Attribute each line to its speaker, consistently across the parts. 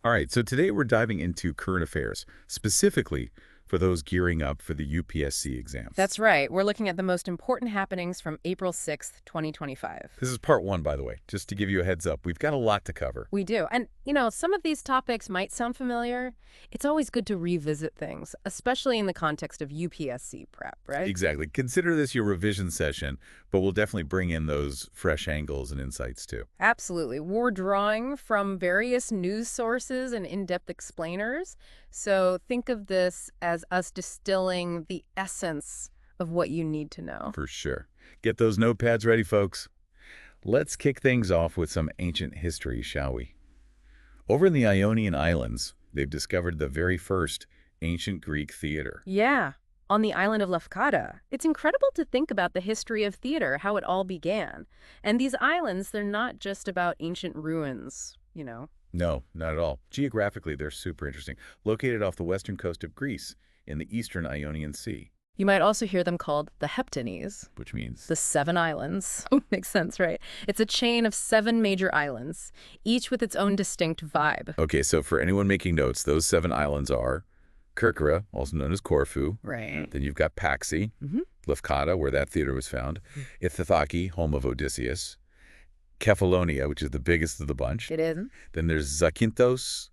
Speaker 1: All right, so today we're diving into current affairs, specifically for those gearing up for the UPSC exams.
Speaker 2: That's right. We're looking at the most important happenings from April 6th, 2025.
Speaker 1: This is part one, by the way, just to give you a heads up. We've got a lot to cover.
Speaker 2: We do. And, some of these topics might sound familiar. It's always good to revisit things, especially in the context of UPSC prep, right?
Speaker 1: Exactly. Consider this your revision session, but we'll definitely bring in those fresh angles and insights too.
Speaker 2: Absolutely. We're drawing from various news sources and in-depth explainers. So think of this as us distilling the essence of what you need to know.
Speaker 1: For sure. Get those notepads ready, folks. Let's kick things off with some ancient history, shall we? Over in the Ionian Islands, they've discovered the very first ancient Greek theater.
Speaker 2: Yeah, on the island of Lefkada. It's incredible to think about the history of theater, how it all began. And these islands, they're not just about ancient ruins.
Speaker 1: No, not at all. Geographically, they're super interesting. Located off the western coast of Greece in the eastern Ionian Sea.
Speaker 2: You might also hear them called the Heptanies.
Speaker 1: Which means?
Speaker 2: The 7 islands. Makes sense, right? It's a chain of 7 major islands, each with its own distinct vibe.
Speaker 1: Okay, so for anyone making notes, those 7 islands are Kerkyra, also known as Corfu.
Speaker 2: Right.
Speaker 1: Then you've got Paxi, Lefkada, where that theater was found, Ithaki, home of Odysseus, Kefalonia, which is the biggest of the bunch.
Speaker 2: It is.
Speaker 1: Then there's Zakynthos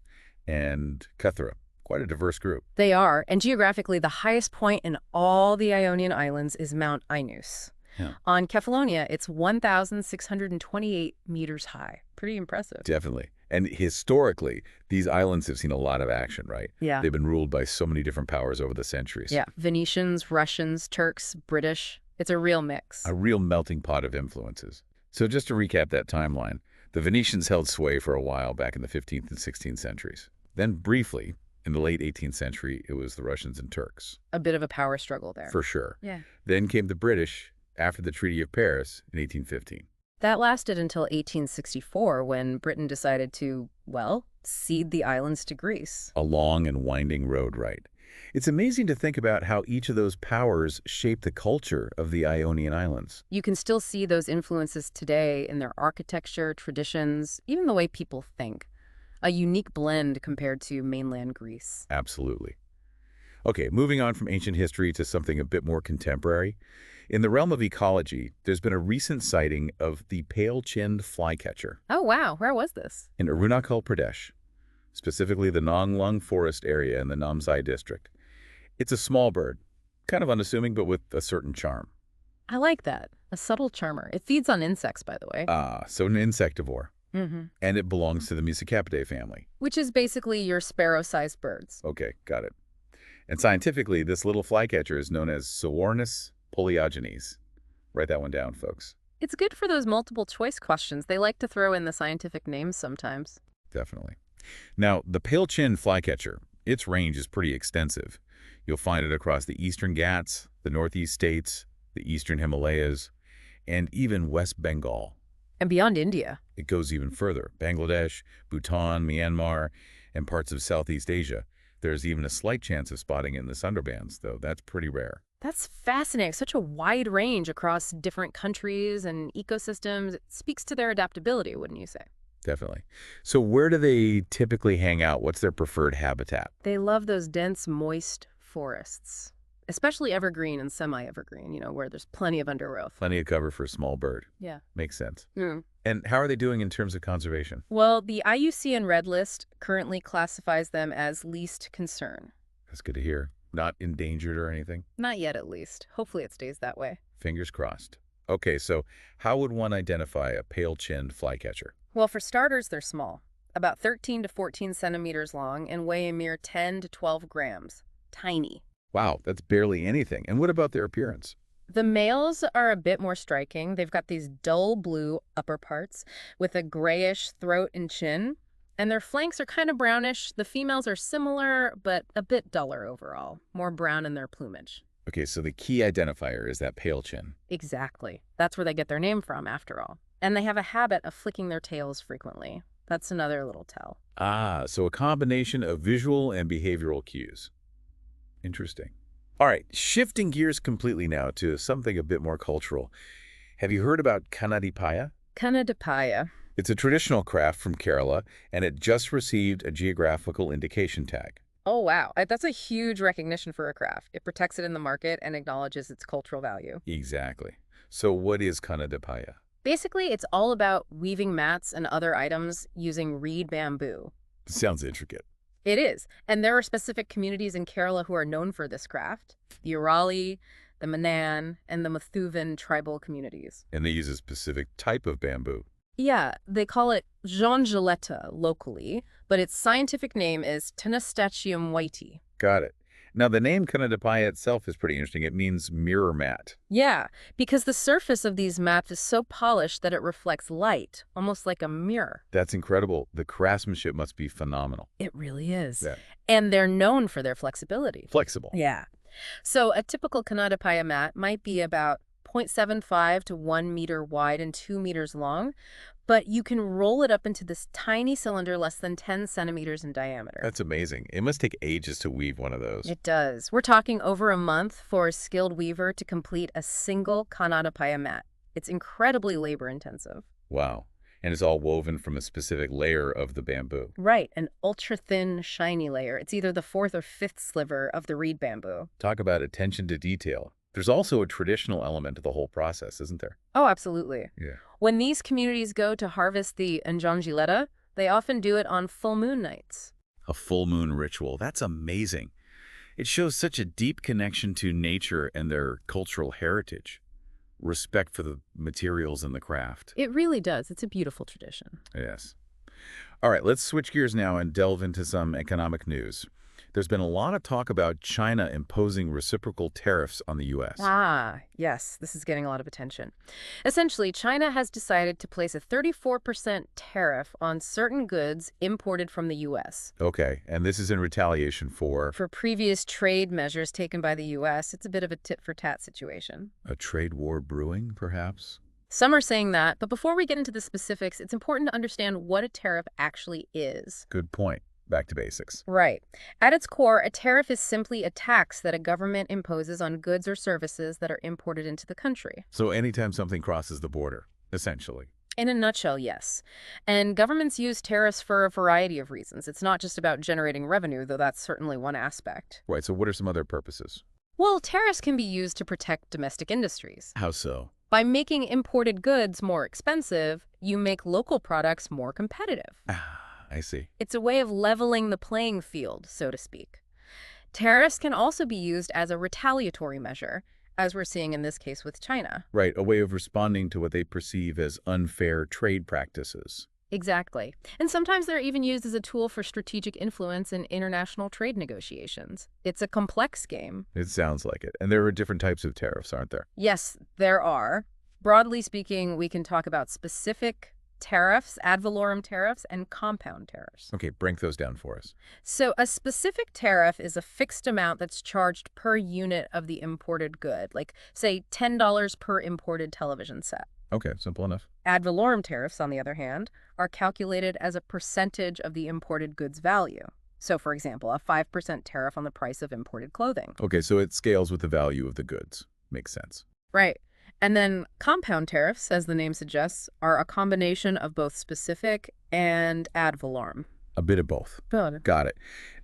Speaker 1: and Kythera. Quite a diverse group.
Speaker 2: They are, and geographically, the highest point in all the Ionian Islands is Mount Ainus.
Speaker 1: Yeah.
Speaker 2: On Kefalonia, it's 1,628 meters high. Pretty impressive.
Speaker 1: Definitely. And historically, these islands have seen a lot of action, right?
Speaker 2: Yeah.
Speaker 1: They've been ruled by so many different powers over the centuries.
Speaker 2: Yeah. Venetians, Russians, Turks, British. It's a real mix.
Speaker 1: A real melting pot of influences. So just to recap that timeline, the Venetians held sway for a while back in the 15th and 16th centuries. Then briefly, in the late 18th century, it was the Russians and Turks.
Speaker 2: A bit of a power struggle there.
Speaker 1: For sure.
Speaker 2: Yeah.
Speaker 1: Then came the British after the Treaty of Paris in 1815.
Speaker 2: That lasted until 1864 when Britain decided to, cede the islands to Greece.
Speaker 1: A long and winding road, right? It's amazing to think about how each of those powers shaped the culture of the Ionian Islands.
Speaker 2: You can still see those influences today in their architecture, traditions, even the way people think. A unique blend compared to mainland Greece.
Speaker 1: Absolutely. Okay, moving on from ancient history to something a bit more contemporary. In the realm of ecology, there's been a recent sighting of the pale-chinned flycatcher.
Speaker 2: Oh, wow. Where was this?
Speaker 1: In Arunachal Pradesh, specifically the Nonglung Forest area in the Namsai district. It's a small bird, kind of unassuming, but with a certain charm.
Speaker 2: I like that. A subtle charmer. It feeds on insects, by the way.
Speaker 1: So an insectivore.
Speaker 2: Mm-hmm.
Speaker 1: And it belongs to the Musicapidae family.
Speaker 2: Which is basically your sparrow-sized birds.
Speaker 1: Okay, got it. And scientifically, this little flycatcher is known as Soarnus polyogenes. Write that one down, folks.
Speaker 2: It's good for those multiple choice questions. They like to throw in the scientific names sometimes.
Speaker 1: Definitely. Now, the pale-chinned flycatcher, its range is pretty extensive. You'll find it across the eastern Ghats, the northeast states, the eastern Himalayas, and even West Bengal.
Speaker 2: And beyond India.
Speaker 1: It goes even further. Bangladesh, Bhutan, Myanmar, and parts of Southeast Asia. There's even a slight chance of spotting it in the Sundarbans, though that's pretty rare.
Speaker 2: That's fascinating. Such a wide range across different countries and ecosystems. It speaks to their adaptability, wouldn't you say?
Speaker 1: Definitely. So where do they typically hang out? What's their preferred habitat?
Speaker 2: They love those dense, moist forests, especially evergreen and semi-evergreen, where there's plenty of undergrowth.
Speaker 1: Plenty of cover for a small bird.
Speaker 2: Yeah.
Speaker 1: Makes sense.
Speaker 2: Mm.
Speaker 1: And how are they doing in terms of conservation?
Speaker 2: Well, the IUCN Red List currently classifies them as least concern.
Speaker 1: That's good to hear. Not endangered or anything?
Speaker 2: Not yet, at least. Hopefully it stays that way.
Speaker 1: Fingers crossed. Okay, so how would one identify a pale-chinned flycatcher?
Speaker 2: Well, for starters, they're small, about 13 to 14 centimeters long and weigh a mere 10 to 12 grams. Tiny.
Speaker 1: Wow, that's barely anything. And what about their appearance?
Speaker 2: The males are a bit more striking. They've got these dull blue upper parts with a grayish throat and chin, and their flanks are kind of brownish. The females are similar, but a bit duller overall, more brown in their plumage.
Speaker 1: Okay, so the key identifier is that pale chin.
Speaker 2: Exactly. That's where they get their name from, after all. And they have a habit of flicking their tails frequently. That's another little tell.
Speaker 1: So a combination of visual and behavioral cues. Interesting. All right, shifting gears completely now to something a bit more cultural. Have you heard about Kannadipaya?
Speaker 2: Kannadipaya.
Speaker 1: It's a traditional craft from Kerala, and it just received a Geographical Indication tag.
Speaker 2: Oh, wow. That's a huge recognition for a craft. It protects it in the market and acknowledges its cultural value.
Speaker 1: Exactly. So what is Kannadipaya?
Speaker 2: Basically, it's all about weaving mats and other items using reed bamboo.
Speaker 1: Sounds intricate.
Speaker 2: It is. And there are specific communities in Kerala who are known for this craft. The Urali, the Manan, and the Mathuvan tribal communities.
Speaker 1: And they use a specific type of bamboo.
Speaker 2: Yeah, they call it jongeletta locally, but its scientific name is Tenastachium whitei.
Speaker 1: Got it. Now, the name Kannadipaya itself is pretty interesting. It means mirror mat.
Speaker 2: Yeah, because the surface of these mats is so polished that it reflects light, almost like a mirror.
Speaker 1: That's incredible. The craftsmanship must be phenomenal.
Speaker 2: It really is.
Speaker 1: Yeah.
Speaker 2: And they're known for their flexibility.
Speaker 1: Flexible.
Speaker 2: Yeah. So a typical Kannadipaya mat might be about 0.75 to 1 meter wide and 2 meters long, but you can roll it up into this tiny cylinder less than 10 centimeters in diameter.
Speaker 1: That's amazing. It must take ages to weave one of those.
Speaker 2: It does. We're talking over a month for a skilled weaver to complete a single Kannadipaya mat. It's incredibly labor-intensive.
Speaker 1: Wow. And it's all woven from a specific layer of the bamboo.
Speaker 2: Right, an ultra-thin, shiny layer. It's either the fourth or fifth sliver of the reed bamboo.
Speaker 1: Talk about attention to detail. There's also a traditional element to the whole process, isn't there?
Speaker 2: Oh, absolutely.
Speaker 1: Yeah.
Speaker 2: When these communities go to harvest the Njonjiletta, they often do it on full moon nights.
Speaker 1: A full moon ritual. That's amazing. It shows such a deep connection to nature and their cultural heritage. Respect for the materials and the craft.
Speaker 2: It really does. It's a beautiful tradition.
Speaker 1: Yes. All right, let's switch gears now and delve into some economic news. There's been a lot of talk about China imposing reciprocal tariffs on the U.S.
Speaker 2: Ah, yes, this is getting a lot of attention. Essentially, China has decided to place a 34% tariff on certain goods imported from the U.S.
Speaker 1: Okay, and this is in retaliation for
Speaker 2: For previous trade measures taken by the U.S., it's a bit of a tit-for-tat situation.
Speaker 1: a trade war brewing, perhaps?
Speaker 2: Some are saying that, but before we get into the specifics, it's important to understand what a tariff actually is.
Speaker 1: Good point. Back to basics.
Speaker 2: Right. At its core, a tariff is simply a tax that a government imposes on goods or services that are imported into the country.
Speaker 1: So anytime something crosses the border, essentially.
Speaker 2: In a nutshell, yes. And governments use tariffs for a variety of reasons. It's not just about generating revenue, though that's certainly one aspect.
Speaker 1: Right, so what are some other purposes?
Speaker 2: Well, tariffs can be used to protect domestic industries.
Speaker 1: How so?
Speaker 2: By making imported goods more expensive, you make local products more competitive.
Speaker 1: I see.
Speaker 2: It's a way of leveling the playing field, so to speak. Tariffs can also be used as a retaliatory measure, as we're seeing in this case with China.
Speaker 1: Right, a way of responding to what they perceive as unfair trade practices.
Speaker 2: Exactly. And sometimes they're even used as a tool for strategic influence in international trade negotiations. It's a complex game.
Speaker 1: It sounds like it. And there are different types of tariffs, aren't there?
Speaker 2: Yes, there are. Broadly speaking, we can talk about specific tariffs, ad valorem tariffs, and compound tariffs.
Speaker 1: Okay, break those down for us.
Speaker 2: So a specific tariff is a fixed amount that's charged per unit of the imported good, like, say, $10 per imported television set.
Speaker 1: Okay, simple enough.
Speaker 2: Ad valorem tariffs, on the other hand, are calculated as a percentage of the imported goods value. So, for example, a 5% tariff on the price of imported clothing.
Speaker 1: Okay, so it scales with the value of the goods. Makes sense.
Speaker 2: Right. And then compound tariffs, as the name suggests, are a combination of both specific and ad valorem.
Speaker 1: A bit of both.
Speaker 2: Good.
Speaker 1: Got it.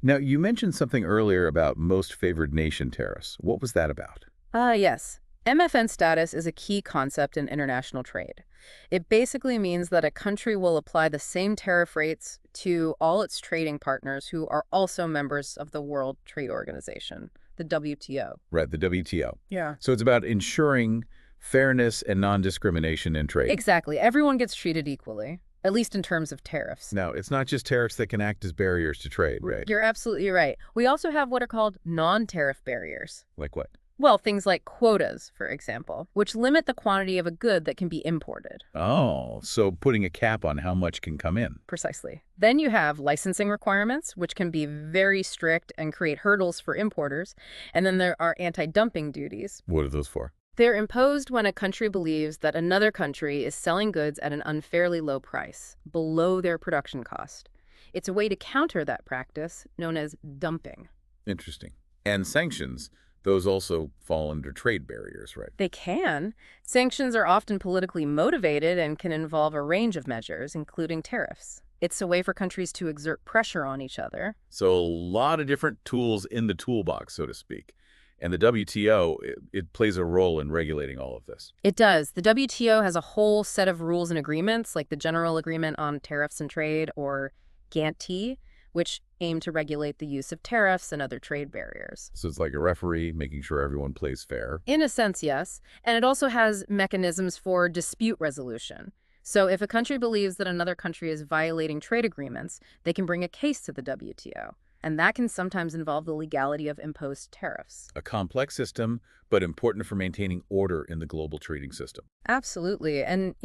Speaker 1: Now, you mentioned something earlier about most favored nation tariffs. What was that about?
Speaker 2: Yes. MFN status is a key concept in international trade. It basically means that a country will apply the same tariff rates to all its trading partners who are also members of the World Trade Organization, the WTO.
Speaker 1: Right, the WTO.
Speaker 2: Yeah.
Speaker 1: So it's about ensuring fairness and non-discrimination in trade.
Speaker 2: Exactly. Everyone gets treated equally, at least in terms of tariffs.
Speaker 1: Now, it's not just tariffs that can act as barriers to trade, right?
Speaker 2: You're absolutely right. We also have what are called non-tariff barriers.
Speaker 1: Like what?
Speaker 2: Well, things like quotas, for example, which limit the quantity of a good that can be imported.
Speaker 1: Oh, so putting a cap on how much can come in.
Speaker 2: Precisely. Then you have licensing requirements, which can be very strict and create hurdles for importers. And then there are anti-dumping duties.
Speaker 1: What are those for?
Speaker 2: They're imposed when a country believes that another country is selling goods at an unfairly low price, below their production cost. It's a way to counter that practice, known as dumping.
Speaker 1: Interesting. And sanctions, Those also fall under trade barriers, right?
Speaker 2: They can. Sanctions are often politically motivated and can involve a range of measures, including tariffs. It's a way for countries to exert pressure on each other.
Speaker 1: So a lot of different tools in the toolbox, so to speak. And the WTO, it plays a role in regulating all of this.
Speaker 2: It does. The WTO has a whole set of rules and agreements, like the General Agreement on Tariffs and Trade, or GATT, which aim to regulate the use of tariffs and other trade barriers.
Speaker 1: So it's like a referee making sure everyone plays fair.
Speaker 2: In a sense, yes. And it also has mechanisms for dispute resolution. So if a country believes that another country is violating trade agreements, they can bring a case to the WTO. And that can sometimes involve the legality of imposed tariffs.
Speaker 1: A complex system, but important for maintaining order in the global trading system.
Speaker 2: Absolutely. And,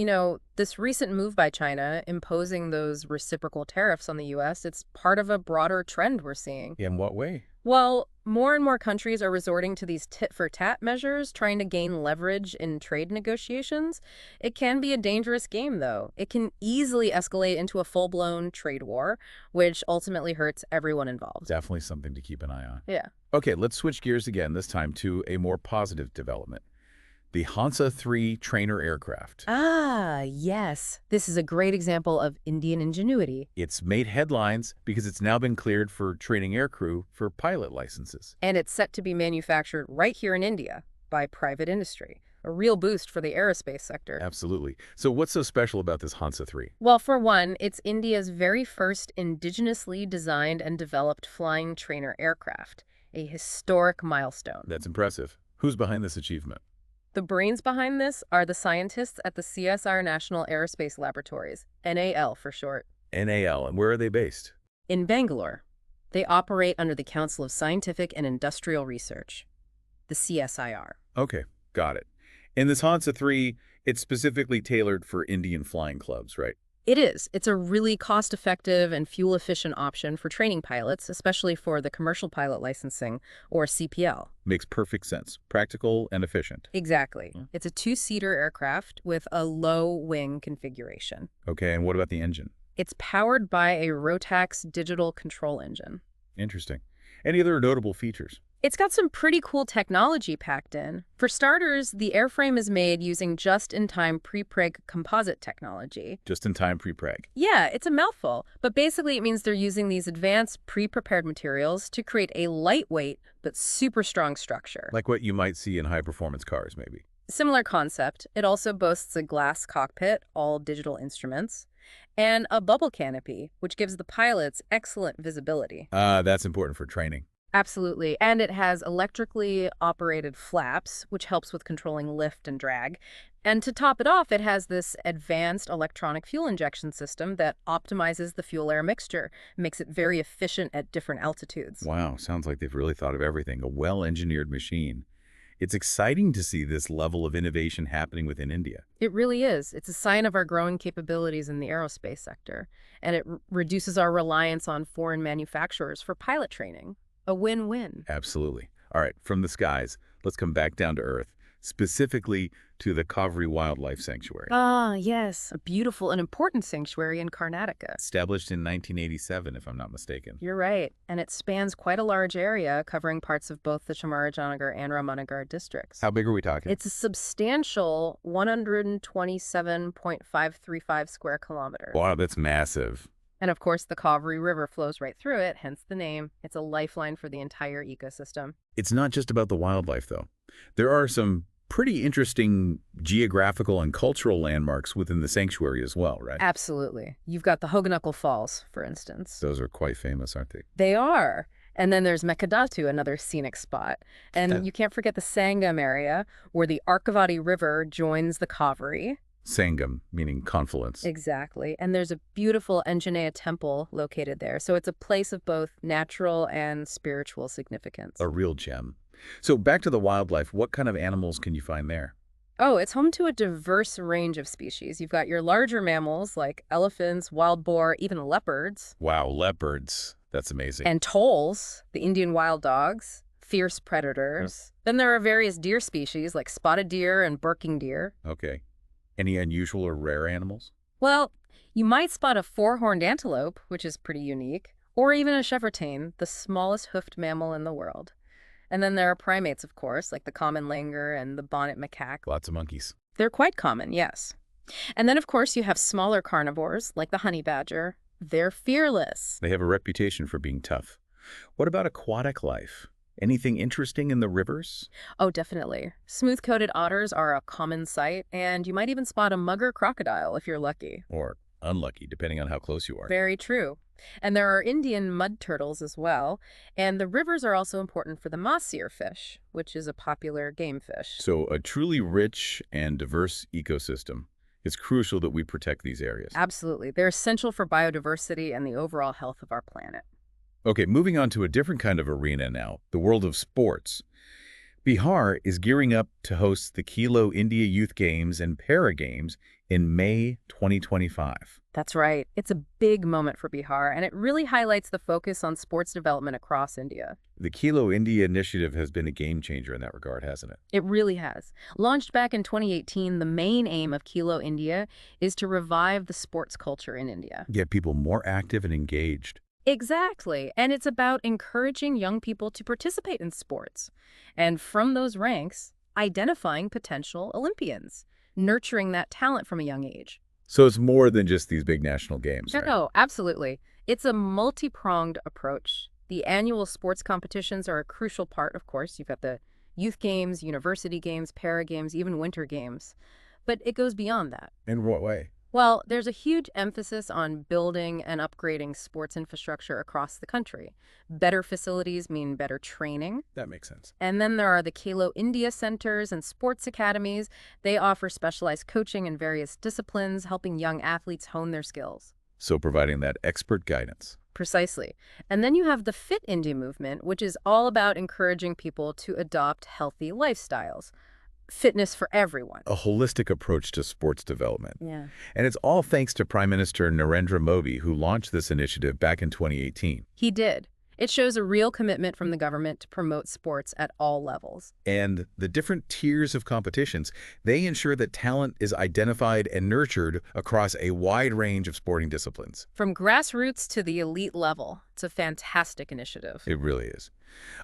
Speaker 2: this recent move by China imposing those reciprocal tariffs on the U.S., it's part of a broader trend we're seeing.
Speaker 1: In what way?
Speaker 2: Well, more and more countries are resorting to these tit-for-tat measures, trying to gain leverage in trade negotiations. It can be a dangerous game, though. It can easily escalate into a full-blown trade war, which ultimately hurts everyone involved.
Speaker 1: Definitely something to keep an eye on.
Speaker 2: Yeah.
Speaker 1: Okay, let's switch gears again, this time to a more positive development. The Hansa III trainer aircraft.
Speaker 2: Ah, yes. This is a great example of Indian ingenuity.
Speaker 1: It's made headlines because it's now been cleared for training aircrew for pilot licenses.
Speaker 2: And it's set to be manufactured right here in India by private industry. A real boost for the aerospace sector.
Speaker 1: Absolutely. So what's so special about this Hansa III?
Speaker 2: Well, for one, it's India's very first indigenously designed and developed flying trainer aircraft, a historic milestone.
Speaker 1: That's impressive. Who's behind this achievement?
Speaker 2: The brains behind this are the scientists at the CSR National Aerospace Laboratories, NAL for short.
Speaker 1: NAL, and where are they based?
Speaker 2: In Bangalore. They operate under the Council of Scientific and Industrial Research, the CSIR.
Speaker 1: Okay, got it. And this Hansa III, it's specifically tailored for Indian flying clubs, right?
Speaker 2: It is. It's a really cost-effective and fuel-efficient option for training pilots, especially for the commercial pilot licensing, or CPL.
Speaker 1: Makes perfect sense. Practical and efficient.
Speaker 2: Exactly. It's a two-seater aircraft with a low wing configuration.
Speaker 1: Okay, and what about the engine?
Speaker 2: It's powered by a Rotax digital control engine.
Speaker 1: Interesting. Any other notable features?
Speaker 2: It's got some pretty cool technology packed in. For starters, the airframe is made using just-in-time prepreg composite technology.
Speaker 1: Just-in-time prepreg.
Speaker 2: Yeah, it's a mouthful, but basically it means they're using these advanced pre-prepared materials to create a lightweight but super strong structure.
Speaker 1: Like what you might see in high-performance cars, maybe.
Speaker 2: Similar concept. It also boasts a glass cockpit, all digital instruments, and a bubble canopy, which gives the pilots excellent visibility.
Speaker 1: That's important for training.
Speaker 2: Absolutely. And it has electrically operated flaps, which helps with controlling lift and drag. And to top it off, it has this advanced electronic fuel injection system that optimizes the fuel-air mixture, makes it very efficient at different altitudes.
Speaker 1: Wow, sounds like they've really thought of everything. A well-engineered machine. It's exciting to see this level of innovation happening within India.
Speaker 2: It really is. It's a sign of our growing capabilities in the aerospace sector, and it reduces our reliance on foreign manufacturers for pilot training. A win-win.
Speaker 1: Absolutely. All right, from the skies, let's come back down to earth, specifically to the Kaveri Wildlife Sanctuary.
Speaker 2: Ah, yes. A beautiful and important sanctuary in Karnataka.
Speaker 1: Established in 1987, if I'm not mistaken.
Speaker 2: You're right. And it spans quite a large area, covering parts of both the Chamarajanagar and Ramanagar districts.
Speaker 1: How big are we talking?
Speaker 2: It's a substantial 127.535 square kilometers.
Speaker 1: Wow, that's massive.
Speaker 2: And of course, the Kaveri River flows right through it, hence the name. It's a lifeline for the entire ecosystem.
Speaker 1: It's not just about the wildlife, though. There are some pretty interesting geographical and cultural landmarks within the sanctuary as well, right?
Speaker 2: Absolutely. You've got the Hoganukal Falls, for instance.
Speaker 1: Those are quite famous, aren't they?
Speaker 2: They are. And then there's Mekadatu, another scenic spot. And you can't forget the Sangam area, where the Arkavati River joins the Kaveri.
Speaker 1: Sangam, meaning confluence.
Speaker 2: Exactly. And there's a beautiful Anjaneya temple located there. So it's a place of both natural and spiritual significance.
Speaker 1: A real gem. So back to the wildlife, what kind of animals can you find there?
Speaker 2: Oh, it's home to a diverse range of species. You've got your larger mammals like elephants, wild boar, even leopards.
Speaker 1: Wow, leopards. That's amazing.
Speaker 2: And toles, the Indian wild dogs, fierce predators. Then there are various deer species like spotted deer and barking deer.
Speaker 1: Okay. Any unusual or rare animals?
Speaker 2: Well, you might spot a four-horned antelope, which is pretty unique, or even a chevrotain, the smallest hoofed mammal in the world. And then there are primates, of course, like the common langur and the bonnet macaque.
Speaker 1: Lots of monkeys.
Speaker 2: They're quite common, yes. And then, of course, you have smaller carnivores, like the honey badger. They're fearless.
Speaker 1: They have a reputation for being tough. What about aquatic life? Anything interesting in the rivers?
Speaker 2: Oh, definitely. Smooth-coated otters are a common sight, and you might even spot a mugger crocodile if you're lucky.
Speaker 1: Or unlucky, depending on how close you are.
Speaker 2: Very true. And there are Indian mud turtles as well, and the rivers are also important for the mahseer fish, which is a popular game fish.
Speaker 1: So a truly rich and diverse ecosystem. It's crucial that we protect these areas.
Speaker 2: Absolutely. They're essential for biodiversity and the overall health of our planet.
Speaker 1: Okay, moving on to a different kind of arena now, the world of sports. Bihar is gearing up to host the Khelo India Youth Games and Para Games in May 2025.
Speaker 2: That's right. It's a big moment for Bihar, and it really highlights the focus on sports development across India.
Speaker 1: The Khelo India initiative has been a game changer in that regard, hasn't it?
Speaker 2: It really has. Launched back in 2018, the main aim of Khelo India is to revive the sports culture in India.
Speaker 1: Get people more active and engaged.
Speaker 2: Exactly. And it's about encouraging young people to participate in sports. And from those ranks, identifying potential Olympians, nurturing that talent from a young age.
Speaker 1: So it's more than just these big national games, right?
Speaker 2: No, absolutely. It's a multi-pronged approach. The annual sports competitions are a crucial part, of course. You've got the youth games, university games, para games, even winter games. But it goes beyond that.
Speaker 1: In what way?
Speaker 2: Well, there's a huge emphasis on building and upgrading sports infrastructure across the country. Better facilities mean better training.
Speaker 1: That makes sense.
Speaker 2: And then there are the Khelo India centers and sports academies. They offer specialized coaching in various disciplines, helping young athletes hone their skills.
Speaker 1: So providing that expert guidance.
Speaker 2: Precisely. And then you have the Fit India movement, which is all about encouraging people to adopt healthy lifestyles. Fitness for everyone.
Speaker 1: A holistic approach to sports development.
Speaker 2: Yeah.
Speaker 1: And it's all thanks to Prime Minister Narendra Modi, who launched this initiative back in 2018.
Speaker 2: He did. It shows a real commitment from the government to promote sports at all levels.
Speaker 1: And the different tiers of competitions, they ensure that talent is identified and nurtured across a wide range of sporting disciplines.
Speaker 2: From grassroots to the elite level, it's a fantastic initiative.
Speaker 1: It really is.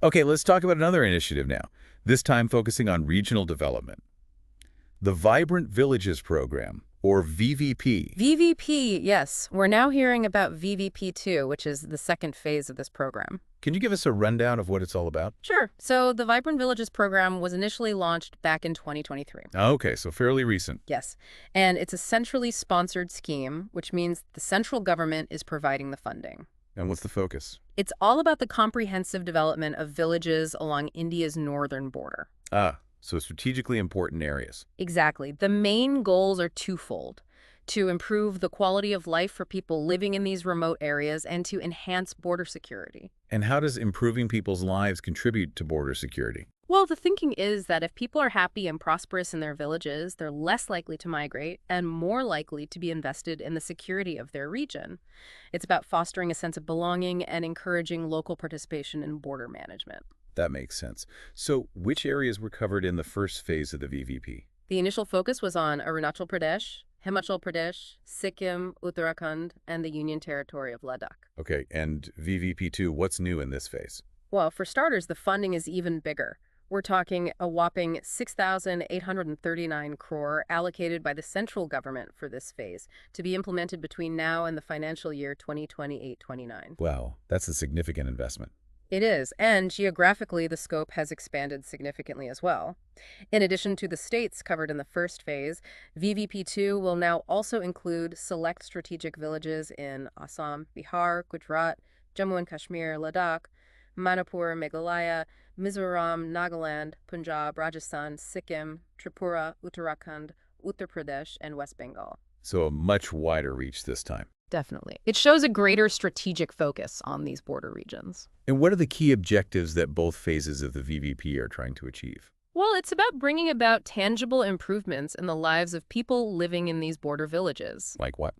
Speaker 1: Okay, let's talk about another initiative now, this time focusing on regional development. The Vibrant Villages Program, or VVP.
Speaker 2: VVP, yes. We're now hearing about VVP2, which is the second phase of this program.
Speaker 1: Can you give us a rundown of what it's all about?
Speaker 2: Sure. So the Vibrant Villages program was initially launched back in 2023.
Speaker 1: Okay, so fairly recent.
Speaker 2: Yes. And it's a centrally sponsored scheme, which means the central government is providing the funding.
Speaker 1: And what's the focus?
Speaker 2: It's all about the comprehensive development of villages along India's northern border.
Speaker 1: So strategically important areas.
Speaker 2: Exactly. The main goals are twofold: to improve the quality of life for people living in these remote areas and to enhance border security.
Speaker 1: And how does improving people's lives contribute to border security?
Speaker 2: Well, the thinking is that if people are happy and prosperous in their villages, they're less likely to migrate and more likely to be invested in the security of their region. It's about fostering a sense of belonging and encouraging local participation in border management.
Speaker 1: That makes sense. So which areas were covered in the first phase of the VVP?
Speaker 2: The initial focus was on Arunachal Pradesh, Himachal Pradesh, Sikkim, Uttarakhand, and the Union Territory of Ladakh.
Speaker 1: Okay, and VVP2, what's new in this phase?
Speaker 2: Well, for starters, the funding is even bigger. We're talking a whopping 6,839 crore allocated by the central government for this phase to be implemented between now and the financial year 2028-29.
Speaker 1: Wow, that's a significant investment.
Speaker 2: It is, and geographically the scope has expanded significantly as well. In addition to the states covered in the first phase, VVP2 will now also include select strategic villages in Assam, Bihar, Gujarat, Jammu and Kashmir, Ladakh, Manipur, Meghalaya, Mizoram, Nagaland, Punjab, Rajasthan, Sikkim, Tripura, Uttarakhand, Uttar Pradesh, and West Bengal.
Speaker 1: So a much wider reach this time.
Speaker 2: Definitely. It shows a greater strategic focus on these border regions.
Speaker 1: And what are the key objectives that both phases of the VVP are trying to achieve?
Speaker 2: Well, it's about bringing about tangible improvements in the lives of people living in these border villages.
Speaker 1: Like what?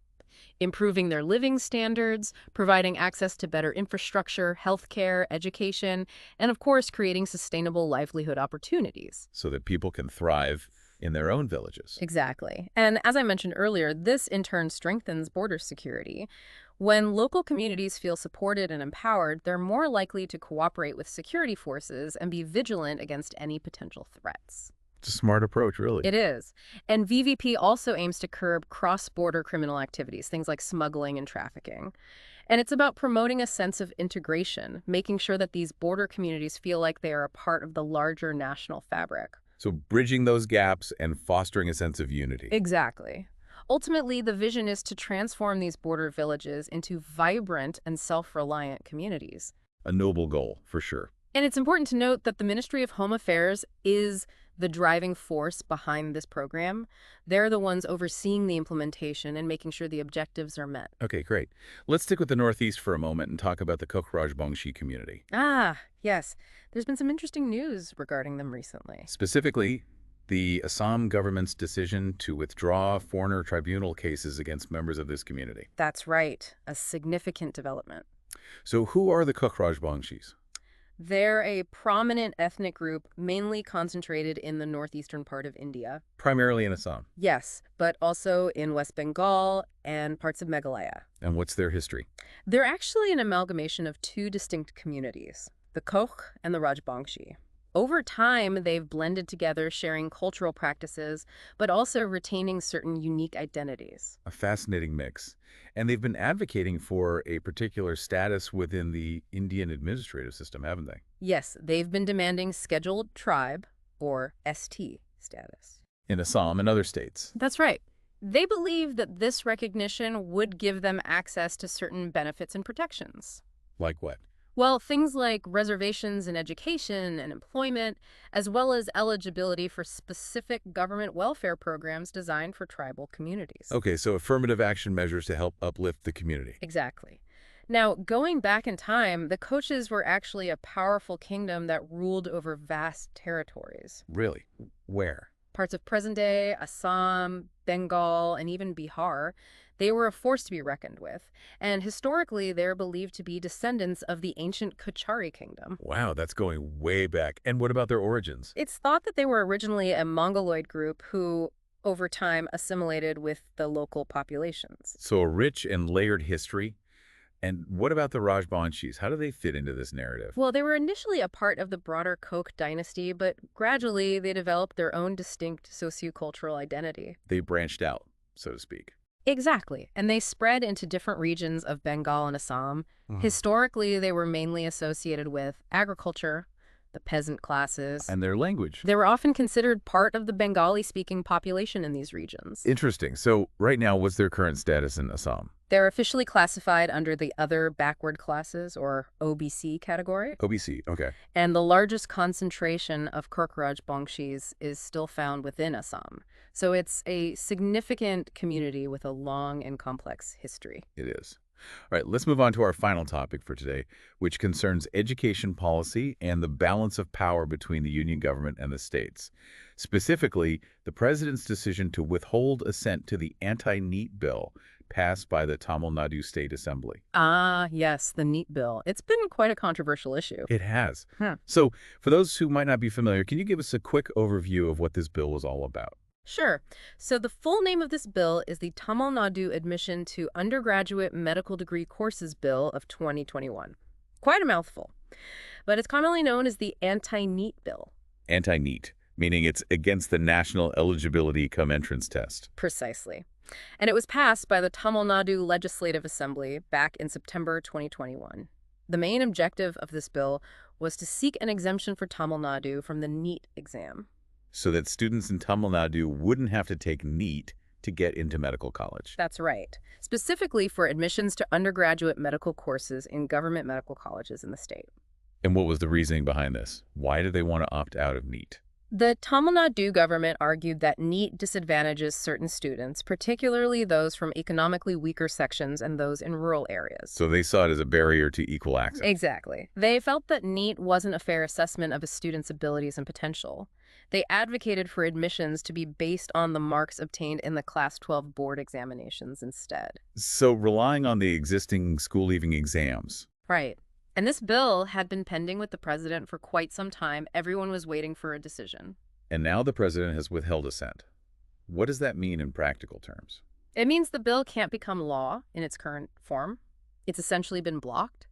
Speaker 2: Improving their living standards, providing access to better infrastructure, healthcare, education, and of course, creating sustainable livelihood opportunities.
Speaker 1: So that people can thrive in their own villages.
Speaker 2: Exactly. And as I mentioned earlier, this in turn strengthens border security. When local communities feel supported and empowered, they're more likely to cooperate with security forces and be vigilant against any potential threats.
Speaker 1: It's a smart approach, really.
Speaker 2: It is. And VVP also aims to curb cross-border criminal activities, things like smuggling and trafficking. And it's about promoting a sense of integration, making sure that these border communities feel like they are a part of the larger national fabric.
Speaker 1: So bridging those gaps and fostering a sense of unity.
Speaker 2: Exactly. Ultimately, the vision is to transform these border villages into vibrant and self-reliant communities.
Speaker 1: A noble goal, for sure.
Speaker 2: And it's important to note that the Ministry of Home Affairs is the driving force behind this program. They're the ones overseeing the implementation and making sure the objectives are met.
Speaker 1: Okay, great. Let's stick with the Northeast for a moment and talk about the Koch-Rajbongshi community.
Speaker 2: Ah, yes. There's been some interesting news regarding them recently.
Speaker 1: Specifically, the Assam government's decision to withdraw foreigner tribunal cases against members of this community.
Speaker 2: That's right. A significant development.
Speaker 1: So who are the Koch-Rajbongshis?
Speaker 2: They're a prominent ethnic group, mainly concentrated in the northeastern part of India.
Speaker 1: Primarily in Assam.
Speaker 2: Yes, but also in West Bengal and parts of Meghalaya.
Speaker 1: And what's their history?
Speaker 2: They're actually an amalgamation of two distinct communities, the Koch and the Rajbongshi. Over time, they've blended together, sharing cultural practices, but also retaining certain unique identities.
Speaker 1: A fascinating mix. And they've been advocating for a particular status within the Indian administrative system, haven't they?
Speaker 2: Yes, they've been demanding scheduled tribe, or ST, status.
Speaker 1: In Assam and other states.
Speaker 2: That's right. They believe that this recognition would give them access to certain benefits and protections.
Speaker 1: Like what?
Speaker 2: Well, things like reservations in education and employment, as well as eligibility for specific government welfare programs designed for tribal communities.
Speaker 1: Okay, so affirmative action measures to help uplift the community.
Speaker 2: Exactly. Now, going back in time, the Koches were actually a powerful kingdom that ruled over vast territories.
Speaker 1: Really? Where?
Speaker 2: Parts of present-day Assam, Bengal, and even Bihar. They were a force to be reckoned with, and historically they're believed to be descendants of the ancient Kochari kingdom.
Speaker 1: Wow, that's going way back. And what about their origins?
Speaker 2: It's thought that they were originally a Mongoloid group who, over time, assimilated with the local populations.
Speaker 1: So a rich and layered history. And what about the Rajbongshis? How do they fit into this narrative?
Speaker 2: Well, they were initially a part of the broader Koch dynasty, but gradually they developed their own distinct sociocultural identity.
Speaker 1: They branched out, so to speak.
Speaker 2: Exactly, and they spread into different regions of Bengal and Assam. Historically, they were mainly associated with agriculture, the peasant classes.
Speaker 1: And their language.
Speaker 2: They were often considered part of the Bengali-speaking population in these regions.
Speaker 1: Interesting. So right now, what's their current status in Assam?
Speaker 2: They're officially classified under the Other Backward Classes, or OBC category.
Speaker 1: OBC, okay.
Speaker 2: And the largest concentration of Koch-Rajbongshis is still found within Assam. So it's a significant community with a long and complex history.
Speaker 1: It is. All right, let's move on to our final topic for today, which concerns education policy and the balance of power between the union government and the states. Specifically, the president's decision to withhold assent to the Anti-NEET bill passed by the Tamil Nadu State Assembly.
Speaker 2: Ah, yes, the NEET bill. It's been quite a controversial issue.
Speaker 1: It has. So for those who might not be familiar, can you give us a quick overview of what this bill was all about?
Speaker 2: Sure. So the full name of this bill is the Tamil Nadu Admission to Undergraduate Medical Degree Courses Bill of 2021. Quite a mouthful. But it's commonly known as the Anti-NEET bill.
Speaker 1: Anti-NEET, meaning it's against the National Eligibility Cum Entrance Test.
Speaker 2: Precisely. And it was passed by the Tamil Nadu Legislative Assembly back in September 2021. The main objective of this bill was to seek an exemption for Tamil Nadu from the NEET exam.
Speaker 1: So that students in Tamil Nadu wouldn't have to take NEET to get into medical college.
Speaker 2: That's right. Specifically for admissions to undergraduate medical courses in government medical colleges in the state.
Speaker 1: And what was the reasoning behind this? Why did they want to opt out of NEET?
Speaker 2: The Tamil Nadu government argued that NEET disadvantages certain students, particularly those from economically weaker sections and those in rural areas.
Speaker 1: So they saw it as a barrier to equal access.
Speaker 2: Exactly. They felt that NEET wasn't a fair assessment of a student's abilities and potential. They advocated for admissions to be based on the marks obtained in the Class 12 board examinations instead.
Speaker 1: So relying on the existing school-leaving exams.
Speaker 2: Right. And this bill had been pending with the president for quite some time. Everyone was waiting for a decision.
Speaker 1: And now the president has withheld assent. What does that mean in practical terms?
Speaker 2: It means the bill can't become law in its current form. It's essentially been blocked.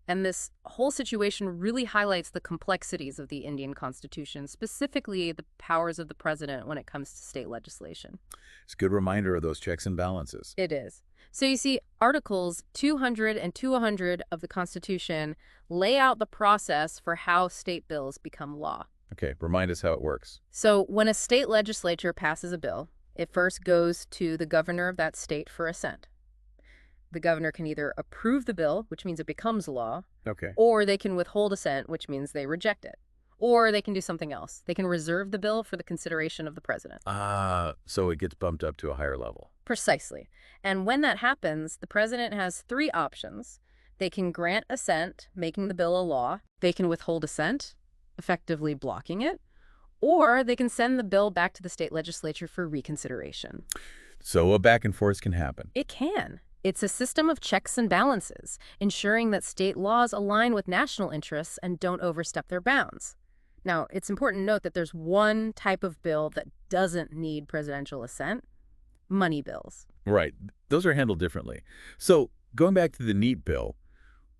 Speaker 2: And this whole situation really highlights the complexities of the Indian Constitution, specifically the powers of the president when it comes to state legislation.
Speaker 1: It's a good reminder of those checks and balances.
Speaker 2: It is. So you see, Articles 200 and 200 of the Constitution lay out the process for how state bills become law.
Speaker 1: Okay, remind us how it works.
Speaker 2: So when a state legislature passes a bill, it first goes to the governor of that state for assent. The governor can either approve the bill, which means it becomes law,
Speaker 1: Okay.
Speaker 2: or they can withhold assent, which means they reject it. Or they can do something else. They can reserve the bill for the consideration of the president.
Speaker 1: So it gets bumped up to a higher level.
Speaker 2: Precisely. And when that happens, the president has three options. They can grant assent, making the bill a law. They can withhold assent, effectively blocking it. Or they can send the bill back to the state legislature for reconsideration.
Speaker 1: So a back and forth can happen.
Speaker 2: It can. It's a system of checks and balances, ensuring that state laws align with national interests and don't overstep their bounds. Now, it's important to note that there's one type of bill that doesn't need presidential assent: money bills.
Speaker 1: Right. Those are handled differently. So going back to the NEET bill,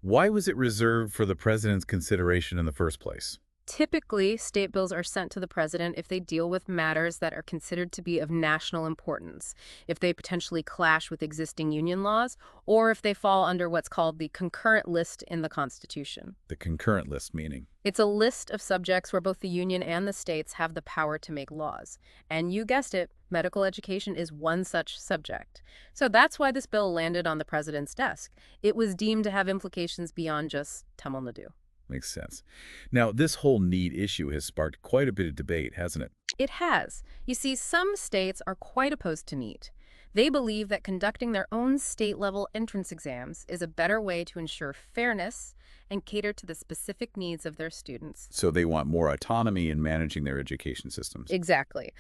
Speaker 1: why was it reserved for the president's consideration in the first place?
Speaker 2: Typically, state bills are sent to the president if they deal with matters that are considered to be of national importance, if they potentially clash with existing union laws, or if they fall under what's called the concurrent list in the Constitution.
Speaker 1: The concurrent list meaning?
Speaker 2: It's a list of subjects where both the union and the states have the power to make laws. And you guessed it, medical education is one such subject. So that's why this bill landed on the president's desk. It was deemed to have implications beyond just Tamil Nadu.
Speaker 1: Makes sense. Now, this whole NEET issue has sparked quite a bit of debate, hasn't it?
Speaker 2: It has. You see, some states are quite opposed to NEET. They believe that conducting their own state-level entrance exams is a better way to ensure fairness and cater to the specific needs of their students.
Speaker 1: So they want more autonomy in managing their education systems.
Speaker 2: Exactly.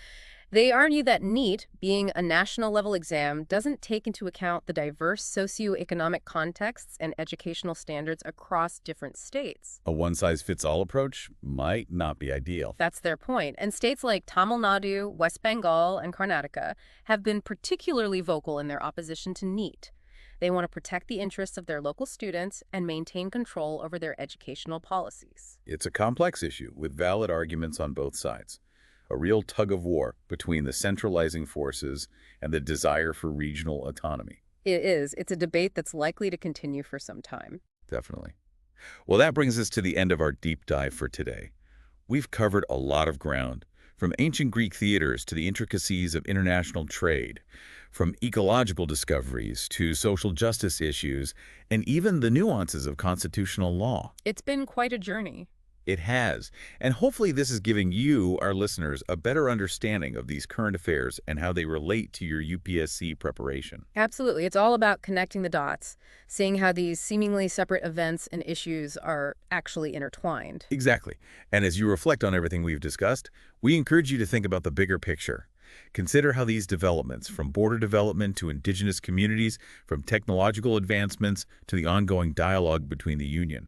Speaker 2: They argue that NEET, being a national-level exam, doesn't take into account the diverse socioeconomic contexts and educational standards across different states.
Speaker 1: A one-size-fits-all approach might not be ideal.
Speaker 2: That's their point. And states like Tamil Nadu, West Bengal, and Karnataka have been particularly vocal in their opposition to NEET. They want to protect the interests of their local students and maintain control over their educational policies.
Speaker 1: It's a complex issue with valid arguments on both sides. A real tug-of-war between the centralizing forces and the desire for regional autonomy.
Speaker 2: It is. It's a debate that's likely to continue for some time.
Speaker 1: Definitely. Well, that brings us to the end of our deep dive for today. We've covered a lot of ground, from ancient Greek theaters to the intricacies of international trade, from ecological discoveries to social justice issues, and even the nuances of constitutional law.
Speaker 2: It's been quite a journey.
Speaker 1: It has. And hopefully this is giving you, our listeners, a better understanding of these current affairs and how they relate to your UPSC preparation.
Speaker 2: Absolutely. It's all about connecting the dots, seeing how these seemingly separate events and issues are actually intertwined.
Speaker 1: Exactly. And as you reflect on everything we've discussed, we encourage you to think about the bigger picture. Consider how these developments, from border development to indigenous communities, from technological advancements to the ongoing dialogue between the union,